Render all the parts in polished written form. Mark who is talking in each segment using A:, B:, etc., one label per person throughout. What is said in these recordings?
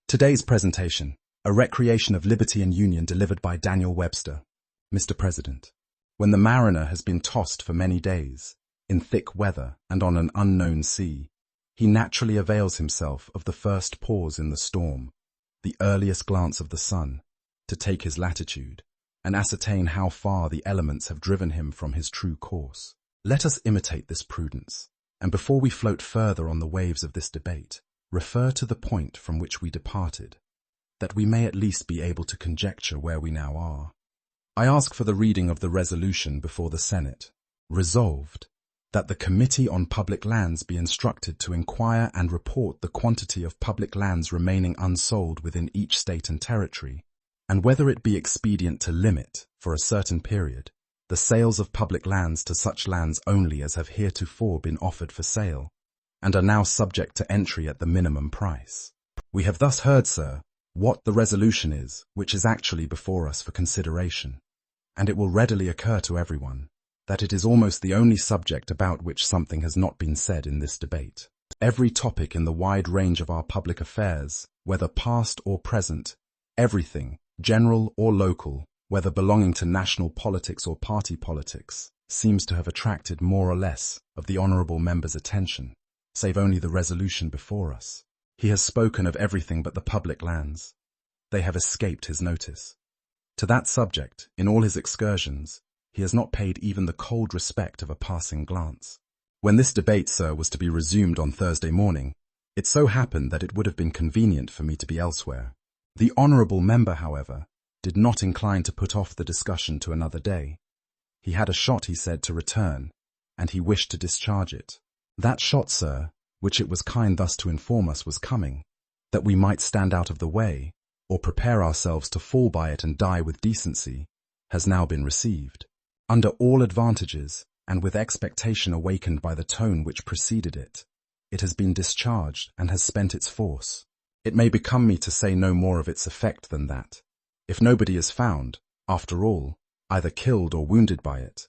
A: Today's presentation, a recreation of liberty and union delivered by Daniel Webster. Mr. President, when the mariner has been tossed for many days, in thick weather and on an unknown sea, he naturally avails himself of the first pause in the storm, the earliest glance of the sun, to take his latitude and ascertain how far the elements have driven him from his true course. Let us imitate this prudence, and before we float further on the waves of this debate, refer to the point from which we departed, that we may at least be able to conjecture where we now are. I ask for the reading of the resolution before the Senate. Resolved, that the Committee on Public Lands be instructed to inquire and report the quantity of public lands remaining unsold within each state and territory, and whether it be expedient to limit, for a certain period, the sales of public lands to such lands only as have heretofore been offered for sale, and are now subject to entry at the minimum price. We have thus heard, sir, what the resolution is, which is actually before us for consideration, and it will readily occur to everyone that it is almost the only subject about which something has not been said in this debate. Every topic in the wide range of our public affairs, whether past or present, everything, general or local, whether belonging to national politics or party politics, seems to have attracted more or less of the honourable member's attention, save only the resolution before us. He has spoken of everything but the public lands. They have escaped his notice. To that subject, in all his excursions, he has not paid even the cold respect of a passing glance. When this debate, sir, was to be resumed on Thursday morning, it so happened that it would have been convenient for me to be elsewhere. The honourable member, however, did not incline to put off the discussion to another day. He had a shot, he said, to return, and he wished to discharge it. That shot, sir, which it was kind thus to inform us was coming, that we might stand out of the way, or prepare ourselves to fall by it and die with decency, has now been received. Under all advantages, and with expectation awakened by the tone which preceded it, it has been discharged and has spent its force. It may become me to say no more of its effect than that, if nobody is found, after all, either killed or wounded by it,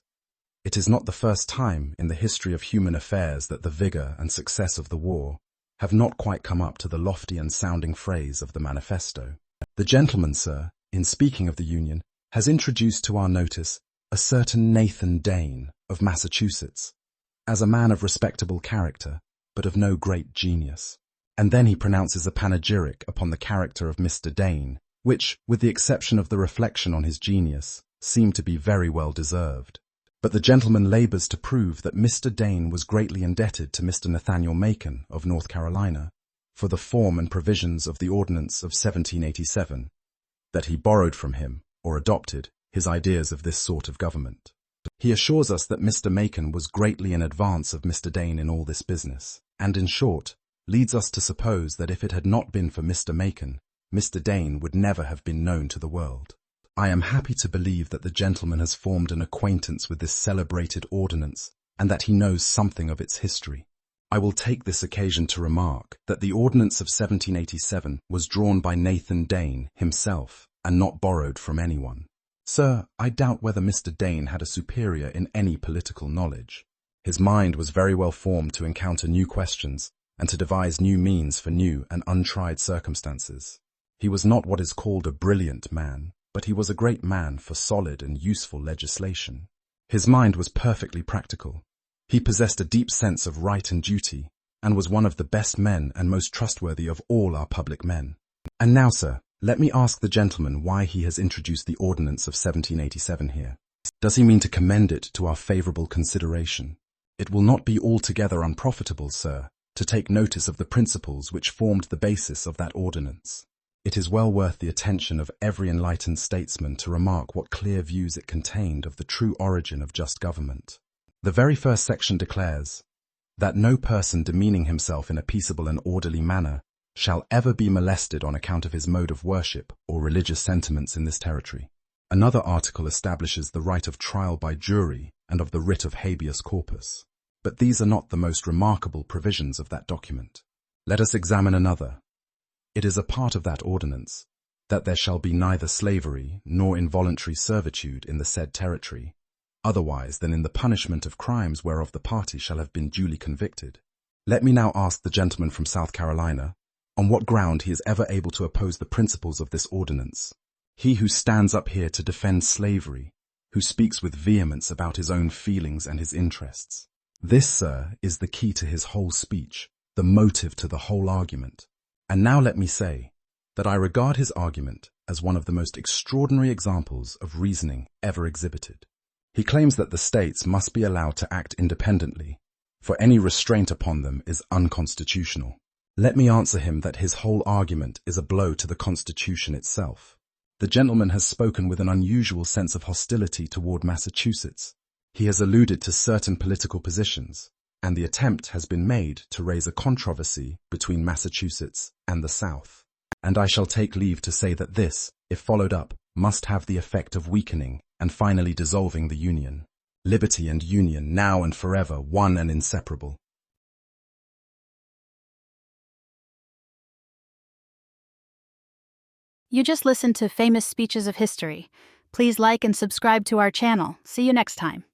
A: it is not the first time in the history of human affairs that the vigour and success of the war have not quite come up to the lofty and sounding phrase of the manifesto. The gentleman, sir, in speaking of the Union, has introduced to our notice a certain Nathan Dane of Massachusetts, as a man of respectable character, but of no great genius. And then he pronounces a panegyric upon the character of Mr. Dane, which, with the exception of the reflection on his genius, seemed to be very well deserved. But the gentleman labours to prove that Mr. Dane was greatly indebted to Mr. Nathaniel Macon of North Carolina for the form and provisions of the Ordinance of 1787, that he borrowed from him, or adopted, his ideas of this sort of government. He assures us that Mr. Macon was greatly in advance of Mr. Dane in all this business, and in short, leads us to suppose that if it had not been for Mr. Macon, Mr. Dane would never have been known to the world. I am happy to believe that the gentleman has formed an acquaintance with this celebrated ordinance, and that he knows something of its history. I will take this occasion to remark that the Ordinance of 1787 was drawn by Nathan Dane himself, and not borrowed from anyone. Sir, I doubt whether Mr. Dane had a superior in any political knowledge. His mind was very well formed to encounter new questions, and to devise new means for new and untried circumstances. He was not what is called a brilliant man, but he was a great man for solid and useful legislation. His mind was perfectly practical. He possessed a deep sense of right and duty, and was one of the best men and most trustworthy of all our public men. And now, sir, let me ask the gentleman why he has introduced the Ordinance of 1787 here. Does he mean to commend it to our favourable consideration? It will not be altogether unprofitable, sir, to take notice of the principles which formed the basis of that ordinance. It is well worth the attention of every enlightened statesman to remark what clear views it contained of the true origin of just government. The very first section declares that no person demeaning himself in a peaceable and orderly manner shall ever be molested on account of his mode of worship or religious sentiments in this territory. Another article establishes the right of trial by jury and of the writ of habeas corpus. But these are not the most remarkable provisions of that document. Let us examine another. It is a part of that ordinance that there shall be neither slavery nor involuntary servitude in the said territory, otherwise than in the punishment of crimes whereof the party shall have been duly convicted. Let me now ask the gentleman from South Carolina, On what ground he is ever able to oppose the principles of this ordinance? He who stands up here to defend slavery, who speaks with vehemence about his own feelings and his interests. This, sir, is the key to his whole speech, the motive to the whole argument. And now let me say that I regard his argument as one of the most extraordinary examples of reasoning ever exhibited. He claims that the states must be allowed to act independently, for any restraint upon them is unconstitutional. Let me answer him that his whole argument is a blow to the Constitution itself. The gentleman has spoken with an unusual sense of hostility toward Massachusetts. He has alluded to certain political positions, and the attempt has been made to raise a controversy between Massachusetts and the South. And I shall take leave to say that this, if followed up, must have the effect of weakening and finally dissolving the Union. Liberty and union, now and forever, one and inseparable.
B: You just listened to Famous Speeches of History. Please like and subscribe to our channel. See you next time.